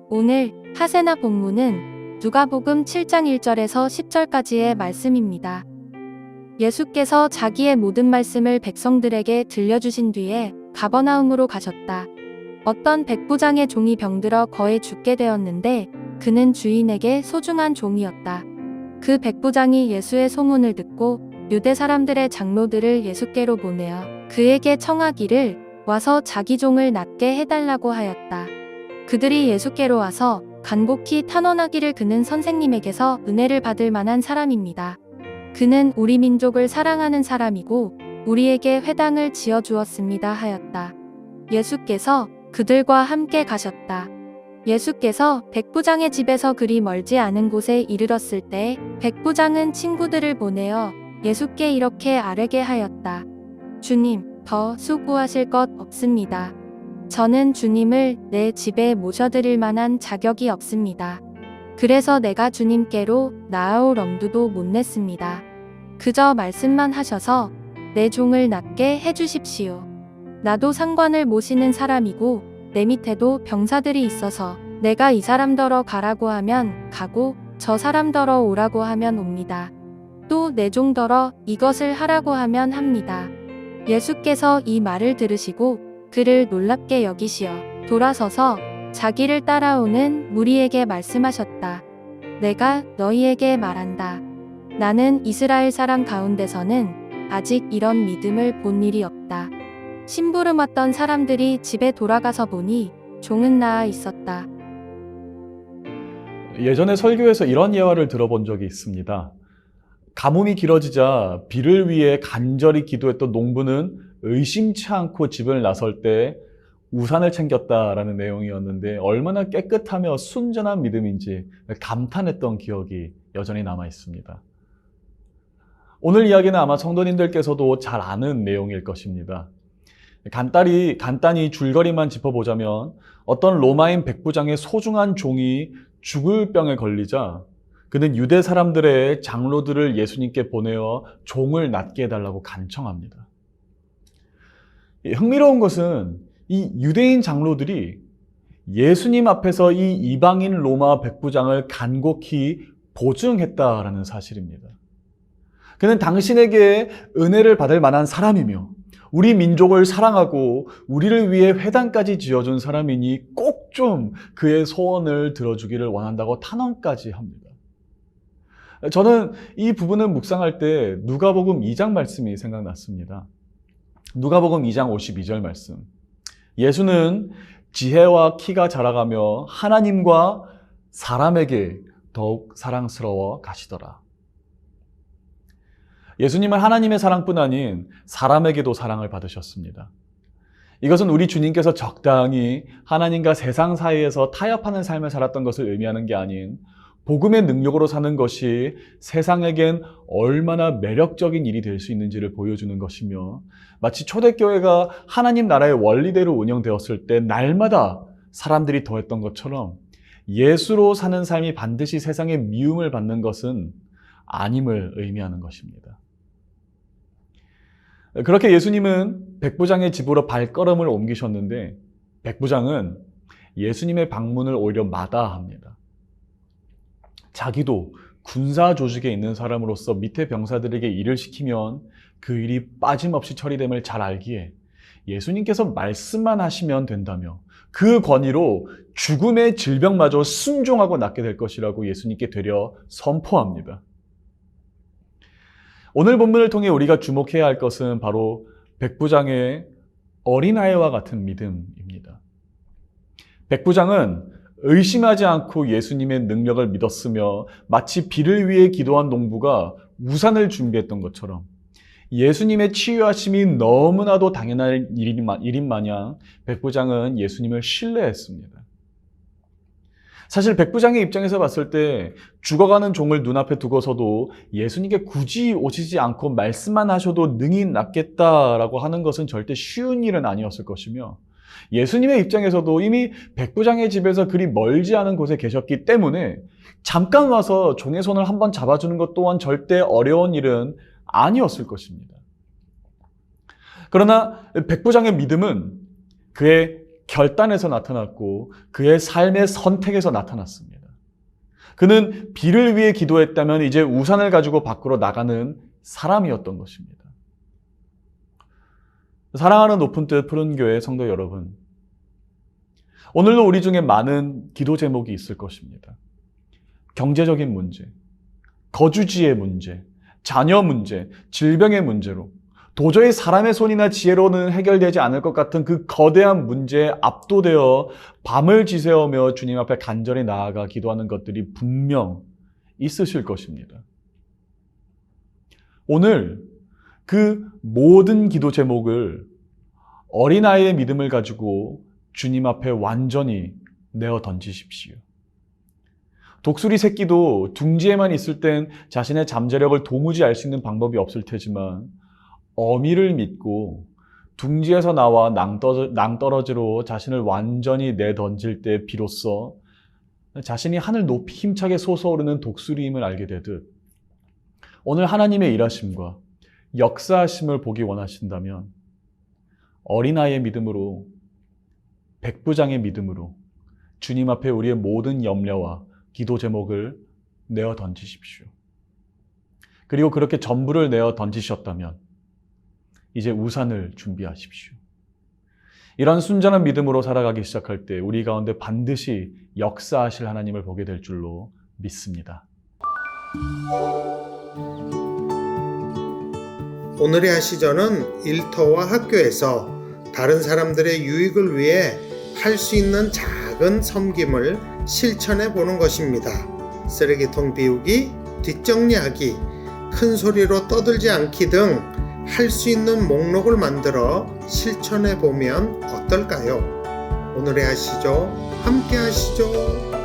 오늘 하세나 본문은 누가복음 7장 1절에서 10절까지의 말씀입니다. 예수께서 자기의 모든 말씀을 백성들에게 들려주신 뒤에 가버나움으로 가셨다. 어떤 백부장의 종이 병들어 거의 죽게 되었는데 그는 주인에게 소중한 종이었다. 그 백부장이 예수의 소문을 듣고 유대 사람들의 장로들을 예수께로 보내어 그에게 청하기를 와서 자기 종을 낫게 해달라고 하였다. 그들이 예수께로 와서 간곡히 탄원하기를 그는 선생님에게서 은혜를 받을 만한 사람입니다. 그는 우리 민족을 사랑하는 사람이고 우리에게 회당을 지어 주었습니다 하였다. 예수께서 그들과 함께 가셨다. 예수께서 백부장의 집에서 그리 멀지 않은 곳에 이르렀을 때 백부장은 친구들을 보내어 예수께 이렇게 아뢰게 하였다. 주님, 더 수고하실 것 없습니다. 저는 주님을 내 집에 모셔드릴 만한 자격이 없습니다. 그래서 내가 주님께로 나아올 엄두도 못 냈습니다. 그저 말씀만 하셔서 내 종을 낫게 해주십시오. 나도 상관을 모시는 사람이고 내 밑에도 병사들이 있어서 내가 이 사람더러 가라고 하면 가고 저 사람더러 오라고 하면 옵니다. 또 내 종더러 이것을 하라고 하면 합니다. 예수께서 이 말을 들으시고 그를 놀랍게 여기시어 돌아서서 자기를 따라오는 무리에게 말씀하셨다. 내가 너희에게 말한다. 나는 이스라엘 사람 가운데서는 아직 이런 믿음을 본 일이 없다. 심부름 왔던 사람들이 집에 돌아가서 보니 종은 나아 있었다. 예전에 설교에서 이런 예화를 들어본 적이 있습니다. 가뭄이 길어지자 비를 위해 간절히 기도했던 농부는 의심치 않고 집을 나설 때 우산을 챙겼다라는 내용이었는데 얼마나 깨끗하며 순전한 믿음인지 감탄했던 기억이 여전히 남아 있습니다. 오늘 이야기는 아마 성도님들께서도 잘 아는 내용일 것입니다. 간단히 줄거리만 짚어보자면 어떤 로마인 백부장의 소중한 종이 죽을 병에 걸리자 그는 유대 사람들의 장로들을 예수님께 보내어 종을 낫게 해달라고 간청합니다. 흥미로운 것은 이 유대인 장로들이 예수님 앞에서 이 이방인 로마 백부장을 간곡히 보증했다라는 사실입니다. 그는 당신에게 은혜를 받을 만한 사람이며 우리 민족을 사랑하고 우리를 위해 회당까지 지어준 사람이니 꼭 좀 그의 소원을 들어주기를 원한다고 탄원까지 합니다. 저는 이 부분을 묵상할 때 누가복음 2장 말씀이 생각났습니다. 누가복음 2장 52절 말씀. 예수는 지혜와 키가 자라가며 하나님과 사람에게 더욱 사랑스러워 가시더라. 예수님은 하나님의 사랑뿐 아닌 사람에게도 사랑을 받으셨습니다. 이것은 우리 주님께서 적당히 하나님과 세상 사이에서 타협하는 삶을 살았던 것을 의미하는 게 아닌 복음의 능력으로 사는 것이 세상에겐 얼마나 매력적인 일이 될 수 있는지를 보여주는 것이며 마치 초대교회가 하나님 나라의 원리대로 운영되었을 때 날마다 사람들이 더했던 것처럼 예수로 사는 삶이 반드시 세상의 미움을 받는 것은 아님을 의미하는 것입니다. 그렇게 예수님은 백부장의 집으로 발걸음을 옮기셨는데 백부장은 예수님의 방문을 오히려 마다합니다. 자기도 군사 조직에 있는 사람으로서 밑에 병사들에게 일을 시키면 그 일이 빠짐없이 처리됨을 잘 알기에 예수님께서 말씀만 하시면 된다며 그 권위로 죽음의 질병마저 순종하고 낫게 될 것이라고 예수님께 되려 선포합니다. 오늘 본문을 통해 우리가 주목해야 할 것은 바로 백부장의 어린아이와 같은 믿음입니다. 백부장은 의심하지 않고 예수님의 능력을 믿었으며 마치 비를 위해 기도한 농부가 우산을 준비했던 것처럼 예수님의 치유하심이 너무나도 당연한 일인 마냥 백부장은 예수님을 신뢰했습니다. 사실 백부장의 입장에서 봤을 때 죽어가는 종을 눈앞에 두고서도 예수님께 굳이 오시지 않고 말씀만 하셔도 능히 낫겠다라고 하는 것은 절대 쉬운 일은 아니었을 것이며 예수님의 입장에서도 이미 백부장의 집에서 그리 멀지 않은 곳에 계셨기 때문에 잠깐 와서 종의 손을 한번 잡아주는 것 또한 절대 어려운 일은 아니었을 것입니다. 그러나 백부장의 믿음은 그의 결단에서 나타났고 그의 삶의 선택에서 나타났습니다. 그는 비를 위해 기도했다면 이제 우산을 가지고 밖으로 나가는 사람이었던 것입니다. 사랑하는 높은 뜻 푸른 교회 성도 여러분, 오늘도 우리 중에 많은 기도 제목이 있을 것입니다. 경제적인 문제, 거주지의 문제, 자녀 문제, 질병의 문제로 도저히 사람의 손이나 지혜로는 해결되지 않을 것 같은 그 거대한 문제에 압도되어 밤을 지새우며 주님 앞에 간절히 나아가 기도하는 것들이 분명 있으실 것입니다. 오늘 그 모든 기도 제목을 어린아이의 믿음을 가지고 주님 앞에 완전히 내어 던지십시오. 독수리 새끼도 둥지에만 있을 땐 자신의 잠재력을 도무지 알 수 있는 방법이 없을 테지만 어미를 믿고 둥지에서 나와 낭떠러지로 자신을 완전히 내던질 때 비로소 자신이 하늘 높이 힘차게 솟아오르는 독수리임을 알게 되듯 오늘 하나님의 일하심과 역사하심을 보기 원하신다면 어린아이의 믿음으로, 백부장의 믿음으로 주님 앞에 우리의 모든 염려와 기도 제목을 내어 던지십시오. 그리고 그렇게 전부를 내어 던지셨다면 이제 우산을 준비하십시오. 이런 순전한 믿음으로 살아가기 시작할 때 우리 가운데 반드시 역사하실 하나님을 보게 될 줄로 믿습니다. 오늘의 아시전은 일터와 학교에서 다른 사람들의 유익을 위해 할 수 있는 작은 섬김을 실천해 보는 것입니다. 쓰레기통 비우기, 뒷정리하기, 큰 소리로 떠들지 않기 등 할 수 있는 목록을 만들어 실천해 보면 어떨까요? 오늘의 아시죠? 함께 하시죠.